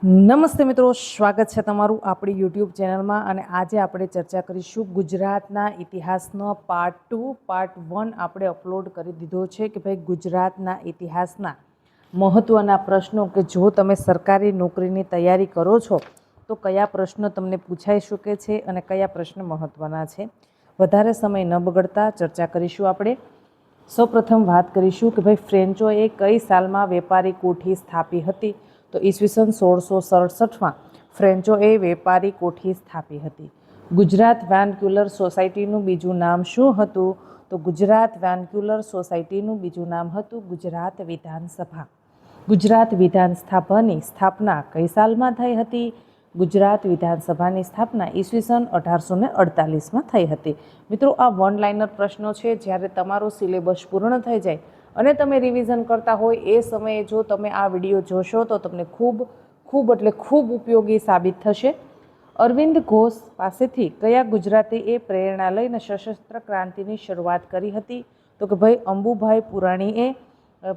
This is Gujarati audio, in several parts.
નમસ્તે મિત્રો, સ્વાગત છે તમારું આપણી યુટ્યુબ ચેનલમાં. અને આજે આપણે ચર્ચા કરીશું ગુજરાતના ઇતિહાસનો પાર્ટ 2. પાર્ટ 1 આપણે અપલોડ કરી દીધો છે કે ભાઈ ગુજરાતના ઇતિહાસના મહત્ત્વના પ્રશ્નો, કે જો તમે સરકારી નોકરીની તૈયારી કરો છો તો કયા પ્રશ્નો તમને પૂછાઈ શકે છે અને કયા પ્રશ્ન મહત્ત્વના છે. વધારે સમય ન બગડતા ચર્ચા કરીશું. આપણે સૌપ્રથમ વાત કરીશું કે ભાઈ ફ્રેન્ચોએ કઈ સાલમાં વેપારી કોઠી સ્થાપી હતી. તો ઈસવીસન 1667માં ફ્રેન્ચોએ વેપારી કોઠી સ્થાપી હતી. ગુજરાત વર્નાક્યુલર સોસાયટીનું બીજું નામ શું હતું? તો ગુજરાત વર્નાક્યુલર સોસાયટીનું બીજું નામ હતું ગુજરાત વિધાનસભા. ગુજરાત વિધાનસભાની સ્થાપના કઈ સાલમાં થઈ હતી? ગુજરાત વિધાનસભાની સ્થાપના ઈસવીસન 1848માં થઈ હતી. મિત્રો, આ વન લાઇનર પ્રશ્નો છે. જ્યારે તમારો સિલેબસ પૂર્ણ થઈ જાય અને તમે રિવિઝન કરતા હોય એ સમયે જો તમે આ વિડીયો જોશો તો તમને ખૂબ ઉપયોગી સાબિત થશે. અરવિંદ ઘોષ પાસેથી કયા ગુજરાતીએ પ્રેરણા લઈને સશસ્ત્ર ક્રાંતિની શરૂઆત કરી હતી? તો કે ભાઈ અંબુભાઈ પુરાણીએ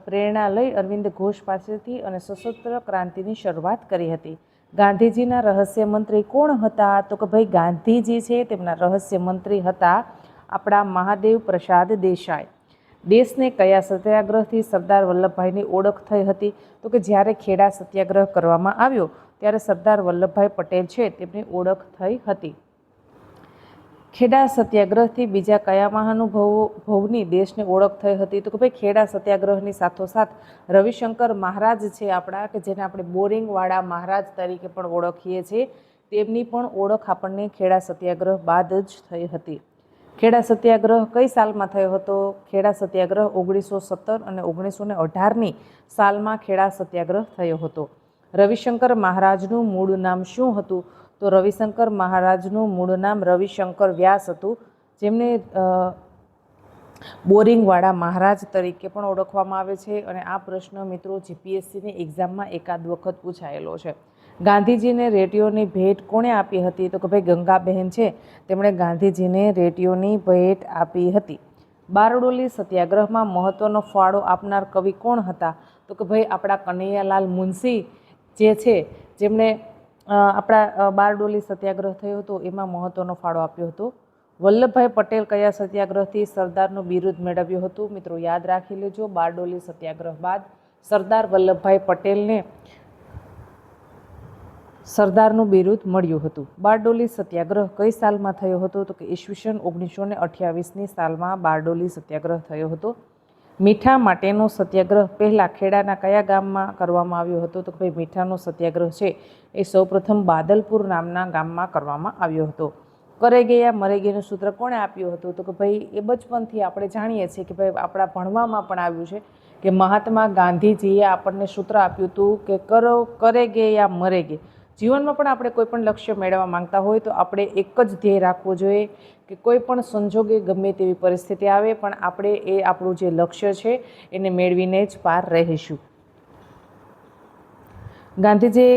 પ્રેરણા લઈ અરવિંદ ઘોષ પાસેથી અને સશસ્ત્ર ક્રાંતિની શરૂઆત કરી હતી. ગાંધીજીના રહસ્ય મંત્રી કોણ હતા? તો કે ભાઈ ગાંધીજી છે તેમના રહસ્ય મંત્રી હતા આપણા મહાદેવ પ્રસાદ દેસાઈ. દેશને કયા સત્યાગ્રહથી સરદાર વલ્લભભાઈની ઓળખ થઈ હતી? તો કે જ્યારે ખેડા સત્યાગ્રહ કરવામાં આવ્યો ત્યારે સરદાર વલ્લભભાઈ પટેલ છે તેમની ઓળખ થઈ હતી. ખેડા સત્યાગ્રહથી બીજા કયા મહાનુભાવોની દેશને ઓળખ થઈ હતી? તો કે ભાઈ ખેડા સત્યાગ્રહની સાથોસાથ રવિશંકર મહારાજ છે આપણા, કે જેને આપણે બોરિંગવાળા મહારાજ તરીકે પણ ઓળખીએ છીએ, તેમની પણ ઓળખ આપણને ખેડા સત્યાગ્રહ બાદ જ થઈ હતી. ખેડા સત્યાગ્રહ કઈ સાલમાં થયો હતો? ખેડા સત્યાગ્રહ 1917 અને 1918ની સાલમાં ખેડા સત્યાગ્રહ થયો હતો. રવિશંકર મહારાજનું મૂળ નામ શું હતું? તો રવિશંકર મહારાજનું મૂળ નામ રવિશંકર વ્યાસ હતું, જેમને બોરિંગવાળા મહારાજ તરીકે પણ ઓળખવામાં આવે છે. અને આ પ્રશ્ન મિત્રો જીપીએસસીની એક્ઝામમાં એકાદ વખત પૂછાયેલો છે. ગાંધીજીને રેડિયોની ભેટ કોણે આપી હતી? તો કે ભાઈ ગંગાબહેન છે તેમણે ગાંધીજીને રેડિયોની ભેટ આપી હતી. બારડોલી સત્યાગ્રહમાં મહત્વનો ફાળો આપનાર કવિ કોણ હતા? તો કે ભાઈ આપણા કનૈયાલાલ મુનશી જે છે, જેમણે આપણા બારડોલી સત્યાગ્રહ થયો હતો એમાં મહત્વનો ફાળો આપ્યો હતો. વલ્લભભાઈ પટેલ કયા સત્યાગ્રહથી સરદારનું બિરુદ મેળવ્યું હતું? મિત્રો યાદ રાખી લેજો, બારડોલી સત્યાગ્રહ બાદ સરદાર વલ્લભભાઈ પટેલને સરદારનું બિરુદ મળ્યું હતું. બારડોલી સત્યાગ્રહ કઈ સાલમાં થયો હતો? તો કે ઈસવીસન 1928ની સાલમાં બારડોલી સત્યાગ્રહ થયો હતો. મીઠા માટેનો સત્યાગ્રહ પહેલાં ખેડાના કયા ગામમાં કરવામાં આવ્યો હતો? તો કે ભાઈ મીઠાનો સત્યાગ્રહ છે એ સૌપ્રથમ બાદલપુર નામના ગામમાં કરવામાં આવ્યો હતો. કરે ગયા મરે ગયાનું સૂત્ર કોણે આપ્યું હતું? તો કે ભાઈ એ બચપનથી આપણે જાણીએ છીએ કે ભાઈ આપણા ભણવામાં પણ આવ્યું છે કે મહાત્મા ગાંધીજીએ આપણને સૂત્ર આપ્યું હતું કે કરે ગે યા મરે ગે. જીવનમાં પણ આપણે કોઈ પણ લક્ષ્ય મેળવવા માંગતા હોય તો આપણે એક જ ધ્યેય રાખવું જોઈએ કે કોઈ પણ સંજોગે ગમે તેવી પરિસ્થિતિ આવે પણ આપણે એ આપણું જે લક્ષ્ય છે એને મેળવીને જ પાર રહીશું. ગાંધીજીએ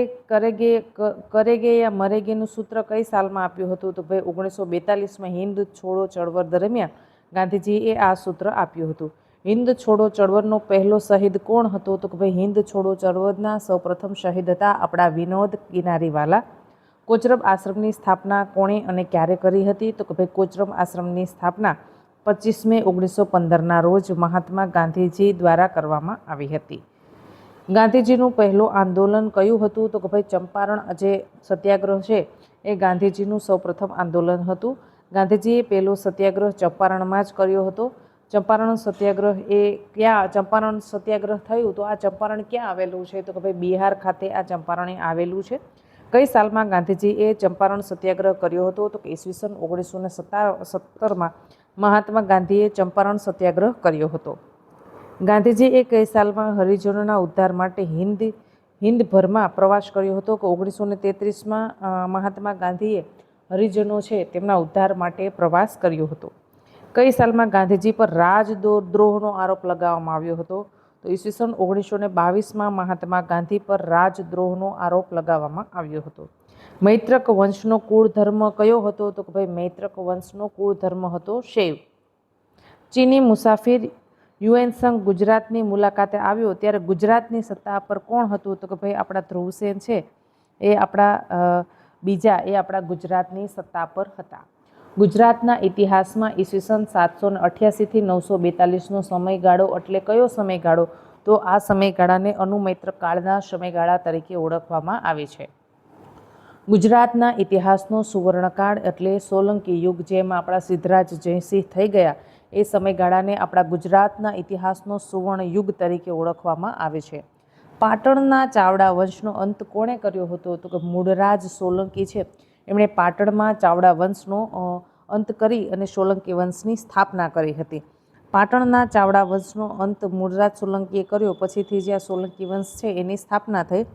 કરે ગે યા મરે ગેનું સૂત્ર કઈ સાલમાં આપ્યું હતું? તો ભાઈ 1942માં હિન્દ છોડો ચળવળ દરમિયાન ગાંધીજીએ આ સૂત્ર આપ્યું હતું. હિન્દ છોડો ચળવળનો પહેલો શહીદ કોણ હતો? તો કે ભાઈ હિન્દ છોડો ચળવળના સૌપ્રથમ શહીદ હતા આપણા વિનોદ કિનારીવાલા. કોચરબ આશ્રમની સ્થાપના કોણે અને ક્યારે કરી હતી? તો કે ભાઈ કોચરબ આશ્રમની સ્થાપના 25 મે 1915ના રોજ મહાત્મા ગાંધીજી દ્વારા કરવામાં આવી હતી. ગાંધીજીનું પહેલું આંદોલન કયું હતું? તો કે ભાઈ ચંપારણ જે સત્યાગ્રહ છે એ ગાંધીજીનું સૌપ્રથમ આંદોલન હતું. ગાંધીજીએ પહેલો સત્યાગ્રહ ચંપારણમાં જ કર્યો હતો. ચંપારણ સત્યાગ્રહ એ ચંપારણ સત્યાગ્રહ થયું તો આ ચંપારણ ક્યાં આવેલું છે? તો કે ભાઈ બિહાર ખાતે આ ચંપારણ આવેલું છે. કઈ સાલમાં ગાંધીજીએ ચંપારણ સત્યાગ્રહ કર્યો હતો? તો કે ઈસવીસન 1917માં મહાત્મા ગાંધીએ ચંપારણ સત્યાગ્રહ કર્યો હતો. ગાંધીજીએ કઈ સાલમાં હરિજનોના ઉદ્ધાર માટે હિન્દભરમાં પ્રવાસ કર્યો હતો? કે 1933માં મહાત્મા ગાંધીએ હરિજનો છે તેમના ઉદ્ધાર માટે પ્રવાસ કર્યો હતો. કઈ સાલમાં ગાંધીજી પર રાજદ્રોહનો આરોપ લગાવવામાં આવ્યો હતો? તો ઈસવીસન 1922માં મહાત્મા ગાંધી પર રાજદ્રોહનો આરોપ લગાવવામાં આવ્યો હતો. મૈત્રક વંશનો કુળ ધર્મ કયો હતો? તો કે ભાઈ મૈત્રક વંશનો કુળ ધર્મ હતો શૈવ. ચીની મુસાફિર યુએન સંઘ ગુજરાતની મુલાકાતે આવ્યો ત્યારે ગુજરાતની સત્તા પર કોણ હતું? તો કે ભાઈ આપણા ધ્રુવસેન છે એ આપણા ગુજરાતની સત્તા પર હતા. ગુજરાતના ઇતિહાસમાં ઈસવીસન 788થી 942નો સમયગાળો એટલે કયો સમયગાળો? તો આ સમયગાળાને અનુમૈત્ર કાળના સમયગાળા તરીકે ઓળખવામાં આવે છે. ગુજરાતના ઇતિહાસનો સુવર્ણકાળ એટલે સોલંકી યુગ, જેમાં આપણા સિદ્ધરાજ જયસિંહ થઈ ગયા, એ સમયગાળાને આપણા ગુજરાતના ઇતિહાસનો સુવર્ણ યુગ તરીકે ઓળખવામાં આવે છે. પાટણના ચાવડા વંશનો અંત કોણે કર્યો હતો? તો કે મૂળરાજ સોલંકી છે, એમણે પાટણમાં ચાવડા વંશનો અંત કરી અને સોલંકી વંશની સ્થાપના કરી હતી. પાટણના ચાવડા વંશનો અંત મૂળરાજ સોલંકીએ કર્યો, પછીથી જે આ સોલંકી વંશ છે એની સ્થાપના થઈ.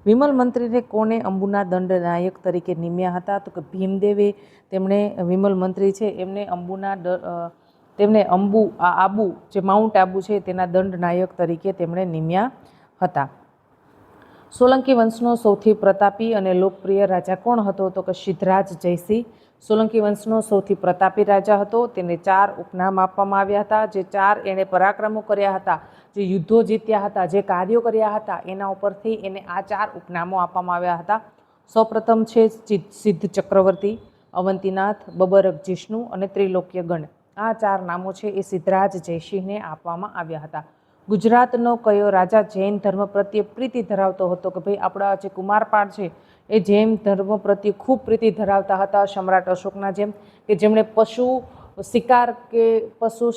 વિમલ મંત્રીને કોને અંબુના દંડ નાયક તરીકે નિમ્યા હતા? તો કે ભીમદેવે તેમણે વિમલ મંત્રી છે એમને આબુ જે માઉન્ટ આબુ છે તેના દંડ નાયક તરીકે તેમણે નિમ્યા હતા. સોલંકી વંશનો સૌથી પ્રતાપી અને લોકપ્રિય રાજા કોણ હતો? તો કે સિદ્ધરાજ જયસિંહ સોલંકી વંશનો સૌથી પ્રતાપી રાજા હતો. તેને 4 ઉપનામ આપવામાં આવ્યા હતા. જે 4 એણે પરાક્રમો કર્યા હતા, જે યુદ્ધો જીત્યા હતા, જે કાર્યો કર્યા હતા, એના ઉપરથી એને આ 4 ઉપનામો આપવામાં આવ્યા હતા. સૌપ્રથમ છે સિદ્ધ ચક્રવર્તી, અવંતીનાથ, બબરક જિષ્ણુ અને ત્રિલોક્ય ગણ. આ 4 નામો છે એ સિદ્ધરાજ જયસિંહને આપવામાં આવ્યા હતા. ગુજરાતનો કયો રાજા જૈન ધર્મ પ્રત્યે પ્રીતિ ધરાવતો હતો? કે ભાઈ આપણા જે કુમારપાળ છે એ જૈન ધર્મ પ્રત્યે ખૂબ પ્રીતિ ધરાવતા હતા, સમ્રાટ અશોકના જેમ, કે જેમણે પશુ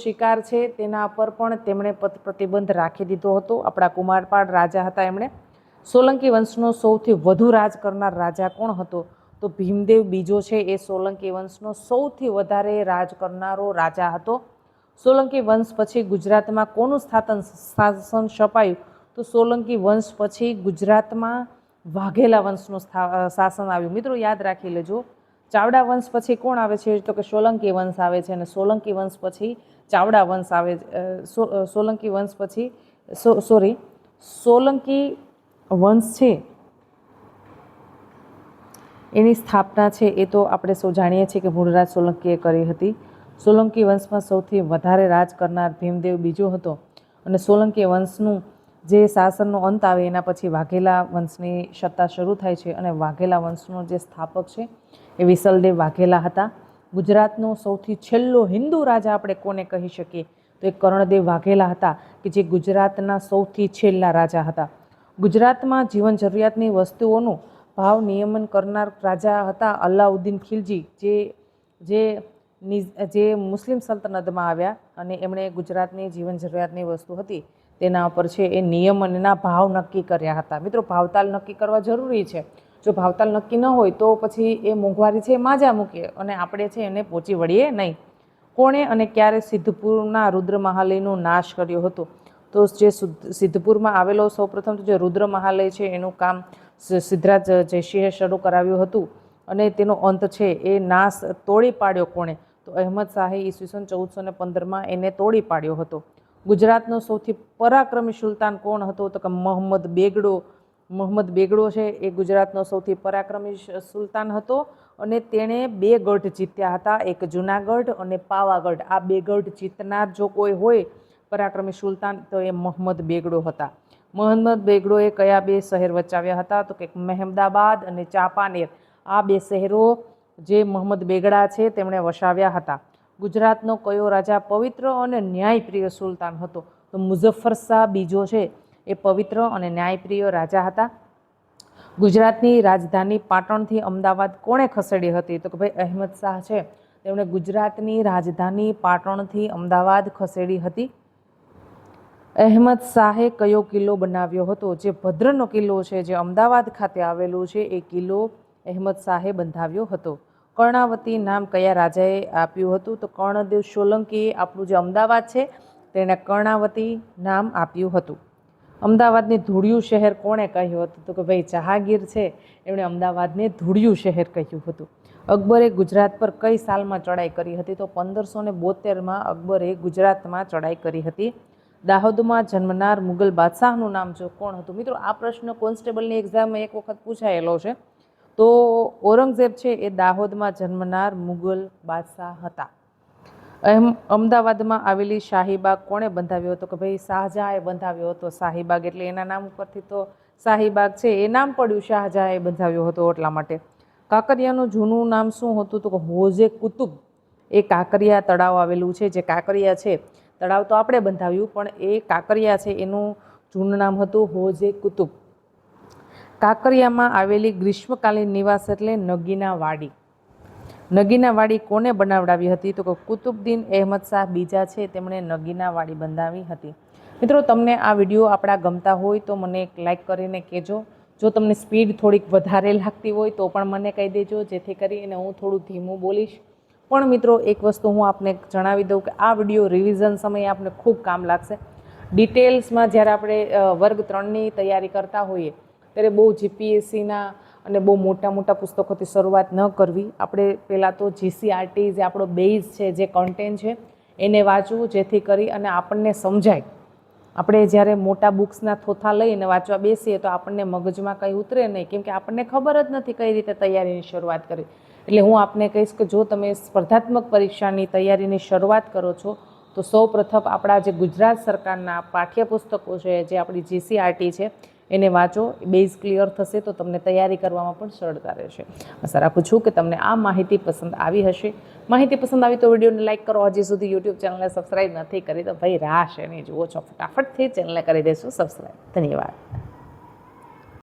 શિકાર છે તેના પર પણ તેમણે પ્રતિબંધ રાખી દીધો હતો. આપણા કુમારપાળ રાજા હતા એમણે. સોલંકી વંશનો સૌથી વધુ રાજ કરનાર રાજા કોણ હતો? તો ભીમદેવ બીજો છે એ સોલંકી વંશનો સૌથી વધારે રાજ કરનારો રાજા હતો. સોલંકી વંશ પછી ગુજરાતમાં કોનું શાસન સ્થપાયું? તો સોલંકી વંશ પછી ગુજરાતમાં વાઘેલા વંશનું શાસન આવ્યું. મિત્રો યાદ રાખી લેજો, ચાવડા વંશ પછી કોણ આવે છે? તો કે સોલંકી વંશ આવે છે, અને સોલંકી વંશ પછી ચાવડા વંશ આવે. સોલંકી વંશ પછી સોલંકી વંશ છે એની સ્થાપના છે એ તો આપણે સૌ જાણીએ છીએ કે મૂળરાજ સોલંકીએ કરી હતી. સોલંકી વંશમાં સૌથી વધારે રાજ કરનાર ભીમદેવ બીજો હતો, અને સોલંકી વંશનું જે શાસનનો અંત આવે એના પછી વાઘેલા વંશની સત્તા શરૂ થાય છે, અને વાઘેલા વંશનો જે સ્થાપક છે એ વિસલદેવ વાઘેલા હતા. ગુજરાતનો સૌથી છેલ્લો હિન્દુ રાજા આપણે કોને કહી શકીએ? તો એ કર્ણદેવ વાઘેલા હતા, કે જે ગુજરાતના સૌથી છેલ્લા રાજા હતા. ગુજરાતમાં જીવન જરૂરિયાતની વસ્તુઓનું ભાવ નિયમન કરનાર રાજા હતા અલાઉદ્દીન ખિલજી, જે મુસ્લિમ સલ્તનતમાં આવ્યા, અને એમણે ગુજરાતની જીવન જરૂરિયાતની વસ્તુ હતી તેના ઉપર છે એ નિયમનના ભાવ નક્કી કર્યા હતા. મિત્રો ભાવતાલ નક્કી કરવા જરૂરી છે. જો ભાવતાલ નક્કી ન હોય તો પછી એ મોંઘવારી છે માજા મૂકીએ અને આપણે છે એને પહોંચી વળીએ નહીં. કોણે અને ક્યારે સિદ્ધપુરના રુદ્ર મહાલયનો નાશ કર્યો હતો? તો જે સિદ્ધપુરમાં આવેલો સૌપ્રથમ જે રુદ્ર મહાલય છે એનું કામ સિદ્ધરાજ જયસિંહે શરૂ કરાવ્યું હતું, અને તેનો અંત છે એ નાશ તોડી પાડ્યો કોણે? તો અહેમદ શાહે ઈસવીસન 1415માં એને તોડી પાડ્યો હતો. ગુજરાતનો સૌથી પરાક્રમી સુલતાન કોણ હતો? તો કે મોહમ્મદ બેગડો. મોહમ્મદ બેગડો છે એ ગુજરાતનો સૌથી પરાક્રમી સુલતાન હતો, અને તેણે 2 ગઢ જીત્યા હતા, એક જુનાગઢ અને પાવાગઢ. આ 2 ગઢ જીતનાર જો કોઈ હોય પરાક્રમી સુલતાન તો એ મોહમ્મદ બેગડો હતા. મોહમ્મદ બેગડોએ કયા 2 શહેર વચાવ્યા હતા? તો કે મહેમદાબાદ અને ચાંપાનેર. આ 2 શહેરો જે મોહમ્મદ બેગડા છે તેમણે વસાવ્યા હતા. ગુજરાતનો કયો રાજા પવિત્ર અને ન્યાયપ્રિય સુલતાન હતો? તો મુઝફ્ફર શાહ બીજો છે એ પવિત્ર અને ન્યાયપ્રિય રાજા હતા. ગુજરાતની રાજધાની પાટણથી અમદાવાદ કોણે ખસેડી હતી? તો કે ભાઈ અહેમદ શાહ છે તેમણે ગુજરાતની રાજધાની પાટણથી અમદાવાદ ખસેડી હતી. અહેમદ શાહે કયો કિલ્લો બનાવ્યો હતો? જે ભદ્રનો કિલ્લો છે જે અમદાવાદ ખાતે આવેલું છે એ કિલ્લો અહેમદ શાહે બંધાવ્યો હતો. કર્ણાવતી નામ કયા રાજાએ આપ્યું હતું? તો કર્ણદેવ સોલંકીએ આપણું જે અમદાવાદ છે તેને કર્ણાવતી નામ આપ્યું હતું. અમદાવાદને ધૂળિયું શહેર કોણે કહ્યું હતું? તો કે ભાઈ જહાંગીર છે એમણે અમદાવાદને ધૂળિયું શહેર કહ્યું હતું. અકબરે ગુજરાત પર કઈ સાલમાં ચડાઈ કરી હતી? તો 1572માં અકબરે ગુજરાતમાં ચડાઈ કરી હતી. દાહોદમાં જન્મનાર મુગલ બાદશાહનું નામ જો કોણ હતું? મિત્રો આ પ્રશ્ન કોન્સ્ટેબલની એક્ઝામમાં એક વખત પૂછાયેલો છે. તો ઔરંગઝેબ છે એ દાહોદમાં જન્મનાર મુગલ બાદશાહ હતા. અમદાવાદમાં આવેલી શાહીબાગ કોણે બંધાવ્યો હતો? કે ભાઈ શાહજહાંએ બંધાવ્યો હતો શાહીબાગ, એટલે એના નામ ઉપરથી તો શાહીબાગ છે એ નામ પડ્યું શાહજહાંએ બંધાવ્યો હતો એટલા માટે. કાંકરિયાનું જૂનું નામ શું હતું તો કે હોજે કુતુબ. એ કાંકરિયા તળાવ આવેલું છે, જે કાંકરિયા છે તળાવ તો આપણે બંધાવ્યું પણ એ કાંકરિયા છે એનું જૂનું નામ હતું હોજે કુતુબ. કાંકરિયામાં આવેલી ગ્રીષ્મકાલીન નિવાસ એટલે નગીના વાડી. નગીના વાડી કોને બનાવડાવી હતી તો કે કુતુબુદ્દીન અહેમદ શાહ બીજા છે તેમણે નગીના વાડી બંધાવી હતી. મિત્રો, તમને આ વિડીયો આપણા ગમતા હોય તો મને એક લાઇક કરીને કહેજો. જો તમને સ્પીડ થોડીક વધારે લાગતી હોય તો પણ મને કહી દેજો, જેથી કરીને હું થોડું ધીમું બોલીશ. પણ મિત્રો, એક વસ્તુ હું આપને જણાવી દઉં કે આ વિડીયો રિવિઝન સમયે આપને ખૂબ કામ લાગશે. ડિટેલ્સમાં જ્યારે આપણે વર્ગ 3ની તૈયારી કરતા હોઈએ ત્યારે બહુ જીપીએસસીના અને બહુ મોટા મોટા પુસ્તકોથી શરૂઆત ન કરવી. આપણે પહેલાં તો જીસીઆરટી જે આપણો બેઝ છે, જે કન્ટેન્ટ છે એને વાંચવું, જેથી કરી અને આપણને સમજાય. આપણે જ્યારે મોટા બુક્સના થોથા લઈને વાંચવા બેસીએ તો આપણને મગજમાં કંઈ ઉતરે નહીં, કેમ કે આપણને ખબર જ નથી કઈ રીતે તૈયારીની શરૂઆત કરી. એટલે હું આપને કહીશ કે જો તમે સ્પર્ધાત્મક પરીક્ષાની તૈયારીની શરૂઆત કરો છો તો સૌપ્રથમ આપણા જે ગુજરાત સરકારના પાઠ્યપુસ્તકો છે, જે આપણી જીસીઆરટી છે એને વાંચો. બેઝ ક્લિયર થશે તો તમને તૈયારી કરવામાં પણ સરળતા રહેશે. આશા રાખું છું કે તમને આ માહિતી પસંદ આવી હશે. માહિતી પસંદ આવી તો વિડીયોને લાઇક કરો. હજી સુધી યુટ્યુબ ચેનલને સબસ્ક્રાઈબ નથી કરી તો ભાઈ રાહ છે નહીં, જુઓ છો, ફટાફટથી ચેનલને કરી દેશો સબસ્ક્રાઈબ. ધન્યવાદ.